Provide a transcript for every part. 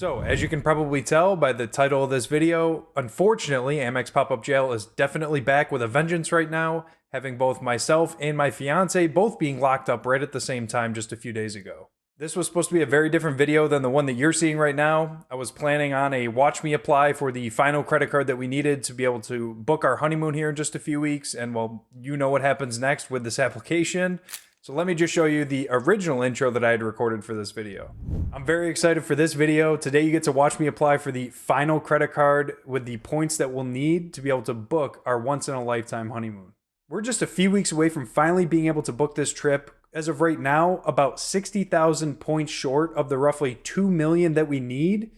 So, as you can probably tell by the title of this video, unfortunately, Amex Pop-Up Jail is definitely back with a vengeance right now, having both myself and my fiance both being locked up right at the same time just a few days ago. This was supposed to be a very different video than the one that you're seeing right now. I was planning on a watch me apply for the final credit card that we needed to be able to book our honeymoon here in just a few weeks, and well, you know what happens next with this application. So let me just show you the original intro that I had recorded for this video. I'm very excited for this video. Today you get to watch me apply for the final credit card with the points that we'll need to be able to book our once-in-a-lifetime honeymoon. We're just a few weeks away from finally being able to book this trip. As of right now, about 60,000 points short of the roughly 2 million that we need.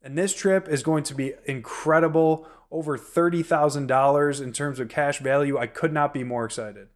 And this trip is going to be incredible, over $30,000 in terms of cash value. I could not be more excited.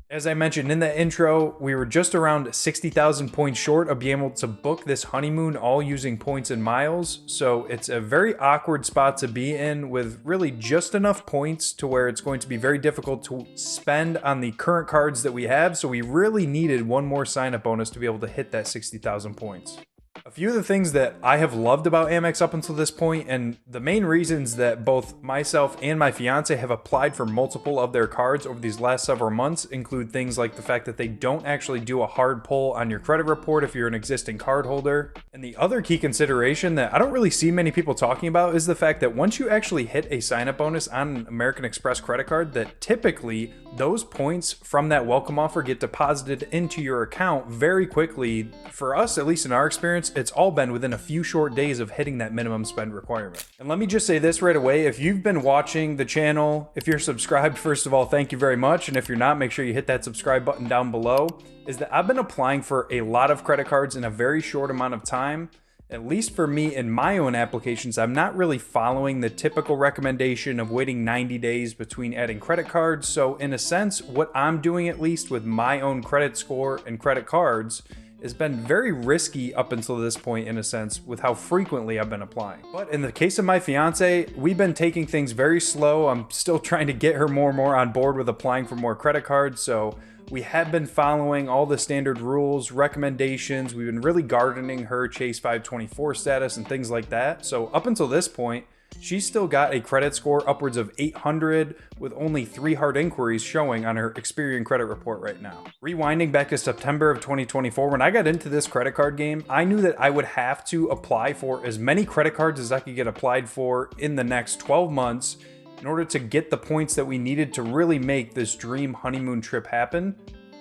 As I mentioned in the intro, we were just around 60,000 points short of being able to book this honeymoon all using points and miles. So it's a very awkward spot to be in with really just enough points to where it's going to be very difficult to spend on the current cards that we have. So we really needed one more sign-up bonus to be able to hit that 60,000 points. A few of the things that I have loved about Amex up until this point, and the main reasons that both myself and my fiance have applied for multiple of their cards over these last several months, include things like the fact that they don't actually do a hard pull on your credit report if you're an existing card holder. And the other key consideration that I don't really see many people talking about is the fact that once you actually hit a sign-up bonus on an American Express credit card, that typically those points from that welcome offer get deposited into your account very quickly. For us, at least in our experience, it's all been within a few short days of hitting that minimum spend requirement. And let me just say this right away, if you've been watching the channel, if you're subscribed, first of all, thank you very much. And if you're not, make sure you hit that subscribe button down below. Is that I've been applying for a lot of credit cards in a very short amount of time. At least for me in my own applications, I'm not really following the typical recommendation of waiting 90 days between adding credit cards. So in a sense, what I'm doing, at least with my own credit score and credit cards, has been very risky up until this point, in a sense, with how frequently I've been applying. But in the case of my fiance, we've been taking things very slow. I'm still trying to get her more and more on board with applying for more credit cards. So we have been following all the standard rules, recommendations. We've been really gardening her Chase 524 status and things like that. So up until this point, she's still got a credit score upwards of 800 with only 3 hard inquiries showing on her Experian credit report right now. Rewinding back to September of 2024, when I got into this credit card game, I knew that I would have to apply for as many credit cards as I could get applied for in the next 12 months in order to get the points that we needed to really make this dream honeymoon trip happen.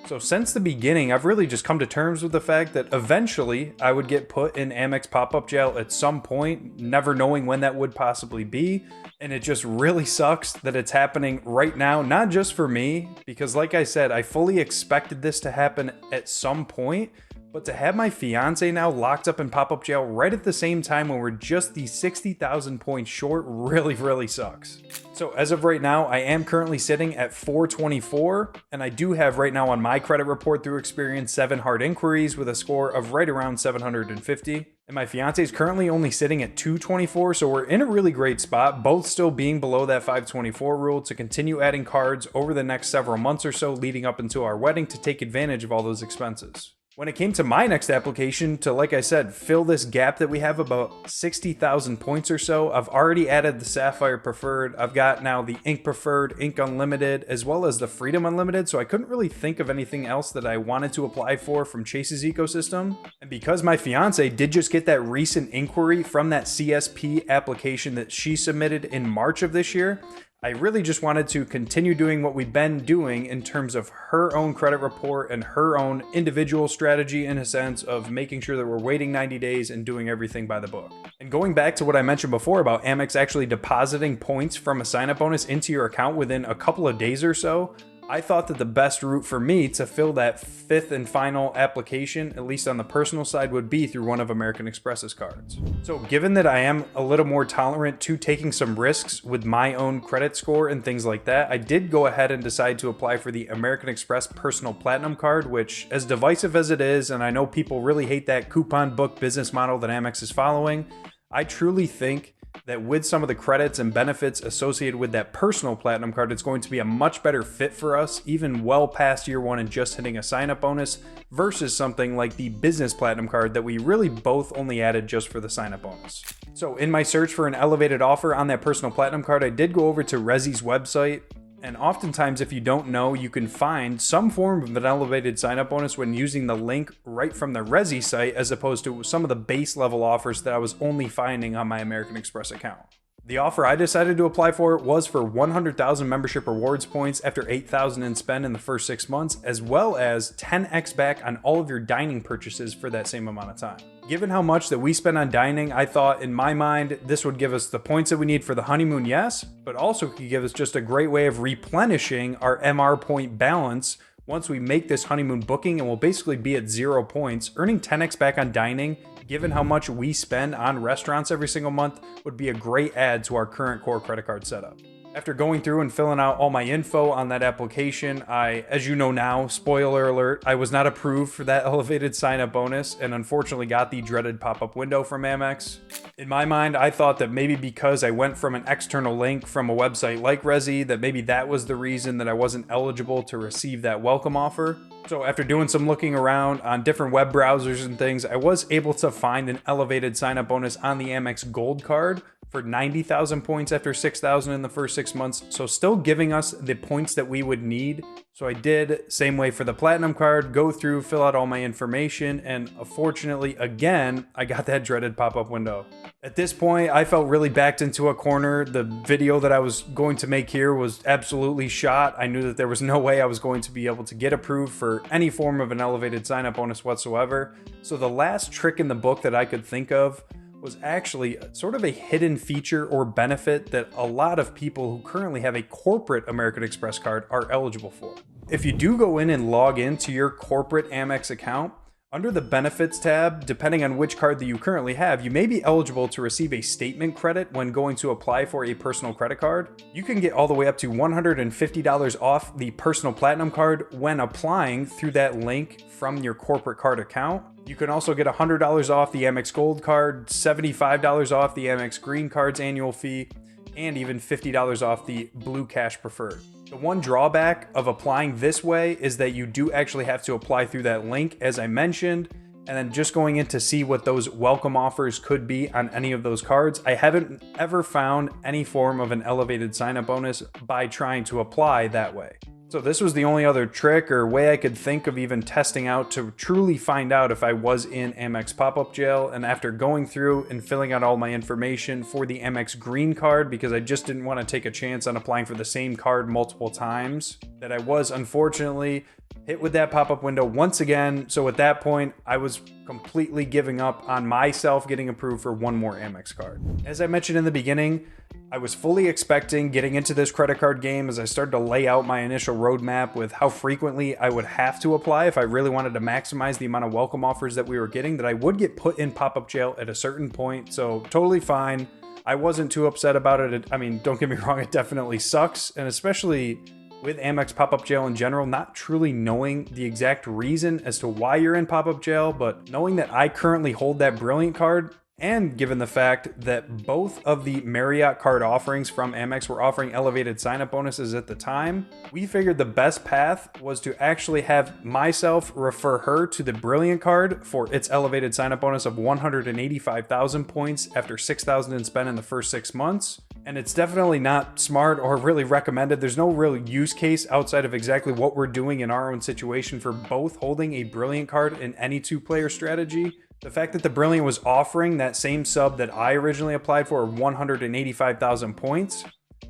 So since the beginning, I've really just come to terms with the fact that eventually I would get put in Amex Pop-Up Jail at some point, never knowing when that would possibly be. And it just really sucks that it's happening right now, not just for me, because like I said, I fully expected this to happen at some point. But to have my fiance now locked up in pop-up jail right at the same time when we're just the 60,000 points short really sucks. So as of right now, I am currently sitting at 424, and I do have right now on my credit report through Experian 7 hard inquiries with a score of right around 750. And my fiance is currently only sitting at 224, so we're in a really great spot, both still being below that 524 rule to continue adding cards over the next several months or so leading up into our wedding to take advantage of all those expenses. When it came to my next application to, like I said, fill this gap that we have about 60,000 points or so, I've already added the Sapphire Preferred. I've got now the Ink Preferred, Ink Unlimited, as well as the Freedom Unlimited, so I couldn't really think of anything else that I wanted to apply for from Chase's ecosystem. And because my fiance did just get that recent inquiry from that CSP application that she submitted in March of this year, I really just wanted to continue doing what we've been doing in terms of her own credit report and her own individual strategy, in a sense of making sure that we're waiting 90 days and doing everything by the book. And going back to what I mentioned before about Amex actually depositing points from a sign-up bonus into your account within a couple of days or so, I thought that the best route for me to fill that 5th and final application, at least on the personal side, would be through one of American Express's cards. So given that I am a little more tolerant to taking some risks with my own credit score and things like that, I did go ahead and decide to apply for the American Express Personal Platinum card, which, as divisive as it is, and I know people really hate that coupon book business model that Amex is following, I truly think that with some of the credits and benefits associated with that personal platinum card, it's going to be a much better fit for us, even well past year one and just hitting a sign-up bonus, versus something like the business platinum card that we really both only added just for the sign-up bonus. So in my search for an elevated offer on that personal platinum card, I did go over to Resi's website. And oftentimes, if you don't know, you can find some form of an elevated sign-up bonus when using the link right from the Resi site, as opposed to some of the base level offers that I was only finding on my American Express account. The offer I decided to apply for was for 100,000 membership rewards points after 8,000 in spend in the first 6 months, as well as 10x back on all of your dining purchases for that same amount of time. Given how much that we spend on dining, I thought in my mind this would give us the points that we need for the honeymoon, yes, but also could give us just a great way of replenishing our MR point balance once we make this honeymoon booking, and we'll basically be at 0 points. Earning 10x back on dining, given how much we spend on restaurants every single month, would be a great add to our current core credit card setup. After going through and filling out all my info on that application, as you know now, spoiler alert, I was not approved for that elevated sign-up bonus and unfortunately got the dreaded pop-up window from Amex. In my mind, I thought that maybe because I went from an external link from a website like Resi, that maybe that was the reason that I wasn't eligible to receive that welcome offer. So after doing some looking around on different web browsers and things, I was able to find an elevated sign-up bonus on the Amex Gold card for 90,000 points after 6,000 in the first 6 months. So still giving us the points that we would need. So I did, same way for the Platinum card, go through, fill out all my information, and unfortunately, again, I got that dreaded pop-up window. At this point, I felt really backed into a corner. The video that I was going to make here was absolutely shot. I knew that there was no way I was going to be able to get approved for any form of an elevated sign-up bonus whatsoever. So the last trick in the book that I could think of was actually sort of a hidden feature or benefit that a lot of people who currently have a corporate American Express card are eligible for. If you do go in and log into your corporate Amex account, under the benefits tab, depending on which card that you currently have, you may be eligible to receive a statement credit when going to apply for a personal credit card. You can get all the way up to $150 off the personal platinum card when applying through that link from your corporate card account. You can also get $100 off the Amex Gold card, $75 off the Amex Green card's annual fee, and even $50 off the Blue Cash Preferred. The one drawback of applying this way is that you do actually have to apply through that link, as I mentioned, and then just going in to see what those welcome offers could be on any of those cards. I haven't ever found any form of an elevated sign-up bonus by trying to apply that way. So this was the only other trick or way I could think of even testing out to truly find out if I was in Amex Pop-Up Jail. And after going through and filling out all my information for the Amex Green card, because I just didn't want to take a chance on applying for the same card multiple times, that I was unfortunately hit with that pop-up window once again. So at that point, I was completely giving up on myself getting approved for one more Amex card. As I mentioned in the beginning, I was fully expecting getting into this credit card game as I started to lay out my initial roadmap with how frequently I would have to apply if I really wanted to maximize the amount of welcome offers that we were getting, that I would get put in pop-up jail at a certain point. So totally fine. I wasn't too upset about it. I mean, don't get me wrong, it definitely sucks. And especially with Amex Pop-Up Jail in general, not truly knowing the exact reason as to why you're in pop-up jail, but knowing that I currently hold that Brilliant card, and given the fact that both of the Marriott card offerings from Amex were offering elevated sign-up bonuses at the time, we figured the best path was to actually have myself refer her to the Brilliant card for its elevated sign-up bonus of 185,000 points after 6,000 in spend in the first 6 months. And it's definitely not smart or really recommended. There's no real use case outside of exactly what we're doing in our own situation for both holding a Brilliant card in any two-player strategy. The fact that the Brilliant was offering that same sub that I originally applied for, 185,000 points,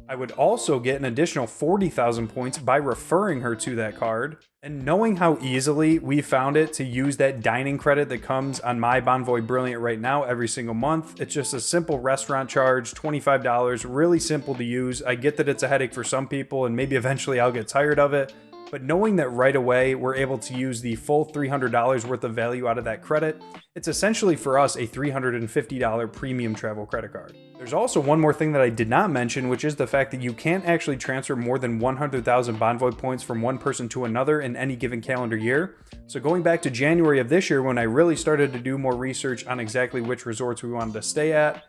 I would also get an additional 40,000 points by referring her to that card. And knowing how easily we found it to use that dining credit that comes on my Bonvoy Brilliant right now every single month, it's just a simple restaurant charge, $25, really simple to use. I get that it's a headache for some people and maybe eventually I'll get tired of it. But knowing that right away we're able to use the full $300 worth of value out of that credit, it's essentially for us a $350 premium travel credit card. There's also one more thing that I did not mention, which is the fact that you can't actually transfer more than 100,000 Bonvoy points from one person to another in any given calendar year. So going back to January of this year, when I really started to do more research on exactly which resorts we wanted to stay at,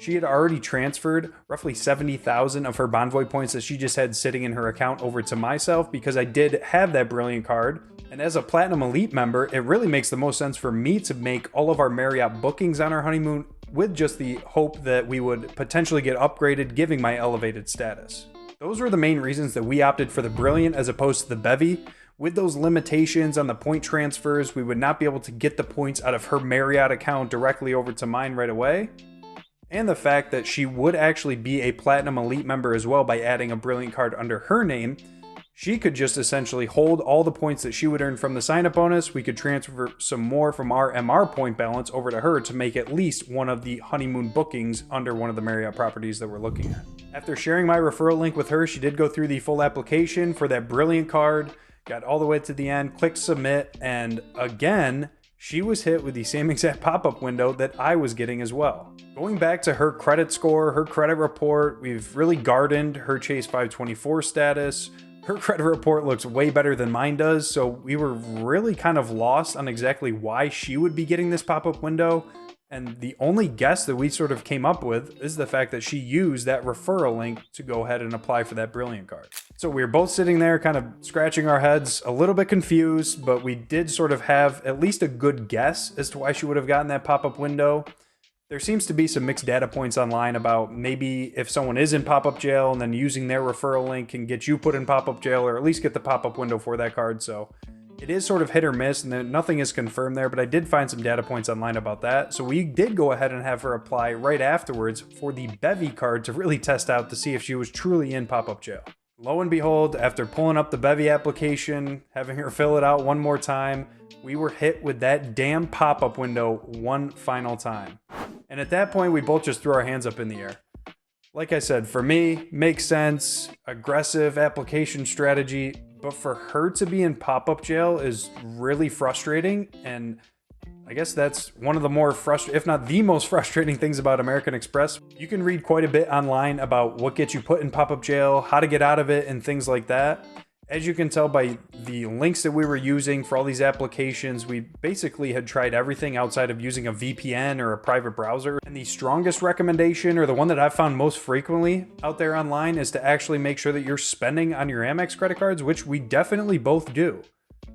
She had already transferred roughly 70,000 of her Bonvoy points that she just had sitting in her account over to myself because I did have that Brilliant card. And as a Platinum Elite member, it really makes the most sense for me to make all of our Marriott bookings on our honeymoon with just the hope that we would potentially get upgraded, giving my elevated status. Those were the main reasons that we opted for the Brilliant as opposed to the Bevy. With those limitations on the point transfers, we would not be able to get the points out of her Marriott account directly over to mine right away. And the fact that she would actually be a Platinum Elite member as well by adding a Brilliant card under her name. She could just essentially hold all the points that she would earn from the sign-up bonus. We could transfer some more from our MR point balance over to her to make at least one of the honeymoon bookings under one of the Marriott properties that we're looking at. After sharing my referral link with her, she did go through the full application for that Brilliant card, got all the way to the end, clicked submit, and again, she was hit with the same exact pop-up window that I was getting as well. Going back to her credit score, her credit report, we've really gardened her Chase 524 status. Her credit report looks way better than mine does, so we were really kind of lost on exactly why she would be getting this pop-up window. And the only guess that we sort of came up with is the fact that she used that referral link to go ahead and apply for that Brilliant card. So we were both sitting there kind of scratching our heads, a little bit confused, but we did sort of have at least a good guess as to why she would have gotten that pop-up window. There seems to be some mixed data points online about maybe if someone is in pop-up jail and then using their referral link can get you put in pop-up jail or at least get the pop-up window for that card. So it is sort of hit or miss and nothing is confirmed there, but I did find some data points online about that. So we did go ahead and have her apply right afterwards for the Bevy card to really test out to see if she was truly in pop-up jail. Lo and behold, after pulling up the Bevy application, having her fill it out one more time, we were hit with that damn pop-up window one final time. And at that point, we both just threw our hands up in the air. Like I said, for me, makes sense, aggressive application strategy, but for her to be in pop-up jail is really frustrating, and I guess that's one of the more frustrating, if not the most frustrating things about American Express. You can read quite a bit online about what gets you put in pop-up jail, how to get out of it, and things like that. As you can tell by the links that we were using for all these applications, we basically had tried everything outside of using a VPN or a private browser. And the strongest recommendation, or the one that I've found most frequently out there online, is to actually make sure that you're spending on your Amex credit cards, which we definitely both do.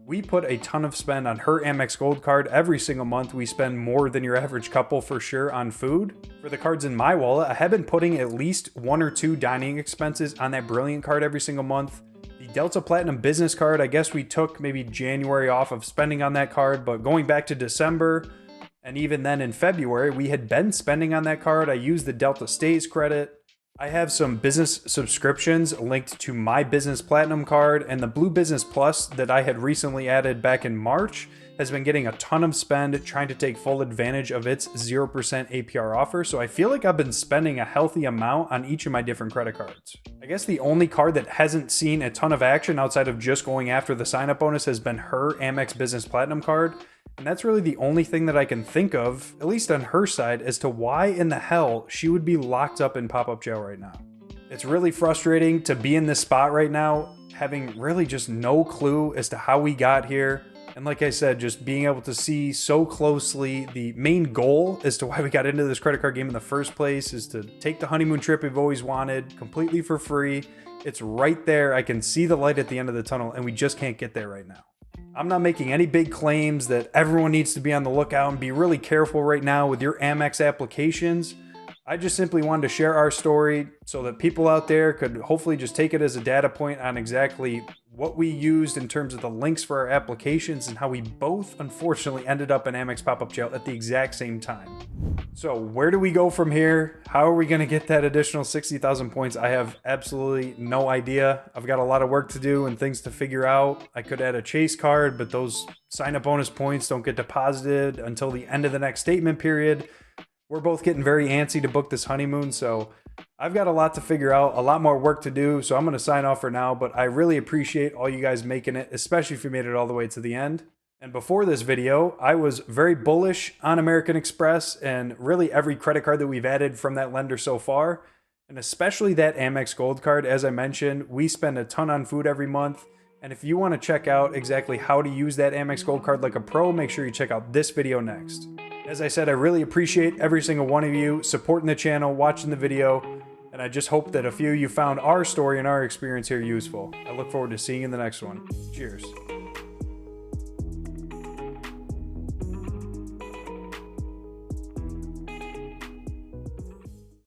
We put a ton of spend on her Amex Gold card every single month. We spend more than your average couple for sure on food. For the cards in my wallet, I have been putting at least 1 or 2 dining expenses on that Brilliant card every single month. The Delta Platinum Business card, I guess we took maybe January off of spending on that card, but going back to December, and even then in February, we had been spending on that card. I used the Delta Stays credit. I have some business subscriptions linked to my Business Platinum card, and the Blue Business Plus that I had recently added back in March has been getting a ton of spend trying to take full advantage of its 0% APR offer. So I feel like I've been spending a healthy amount on each of my different credit cards. I guess the only card that hasn't seen a ton of action outside of just going after the sign-up bonus has been her Amex Business Platinum card. And that's really the only thing that I can think of, at least on her side, as to why in the hell she would be locked up in pop-up jail right now. It's really frustrating to be in this spot right now, having really just no clue as to how we got here. And like I said, just being able to see so closely the main goal as to why we got into this credit card game in the first place is to take the honeymoon trip we've always wanted completely for free. It's right there. I can see the light at the end of the tunnel, and we just can't get there right now. I'm not making any big claims that everyone needs to be on the lookout and be really careful right now with your Amex applications. I just simply wanted to share our story so that people out there could hopefully just take it as a data point on exactly what we used in terms of the links for our applications and how we both unfortunately ended up in Amex Pop-Up Jail at the exact same time. So where do we go from here? How are we going to get that additional 60,000 points? I have absolutely no idea. I've got a lot of work to do and things to figure out. I could add a Chase card, but those sign-up bonus points don't get deposited until the end of the next statement period. We're both getting very antsy to book this honeymoon, so I've got a lot to figure out, a lot more work to do, so I'm going to sign off for now, but I really appreciate all you guys making it, especially if you made it all the way to the end. And before this video, I was very bullish on American Express and really every credit card that we've added from that lender so far, and especially that Amex Gold card. As I mentioned, we spend a ton on food every month, and if you want to check out exactly how to use that Amex Gold card like a pro, make sure you check out this video next. As I said, I really appreciate every single one of you supporting the channel, watching the video, and I just hope that a few of you found our story and our experience here useful. I look forward to seeing you in the next one. Cheers.